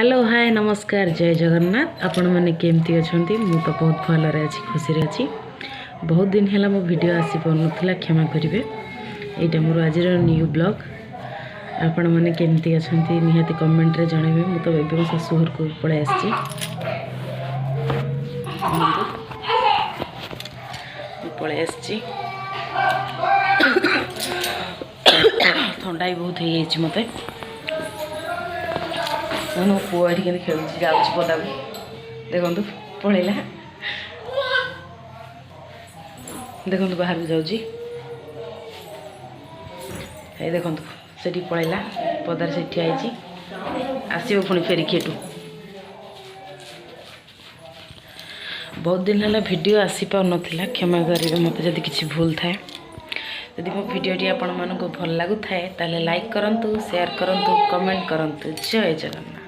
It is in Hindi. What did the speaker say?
हेलो हाय नमस्कार जय जगन्नाथ आपण मैंने केमती अच्छा मु तो बहुत भल अच्छी खुशी अच्छी बहुत दिन है मो वीडियो आसी पारा क्षमा करेंगे यहाँ मोर आज न्यू ब्लॉग आपण मैंने केमती अच्छा निहाती कमेंट रे जनइबे मु तो एवं शाशुघर को पलि आसी पलि आसी थंडा भी बहुत हो मत मो पुआ ये खेल जाऊँ पदा को देखु पलैला देखु बाहर को जाऊँगी देखु से पलैला पदार से ठिया आसो पुणी फेरिकी एटू बहुत दिन है वीडियो आसी पार नाला क्षमा करेंगे मत जदि किसी भूल थाए जदि मो वीडियोटी आपण मानक भल लगुए ताले लाइक करंतु शेयर करंतु कमेंट करंतु जय जगन्नाथ।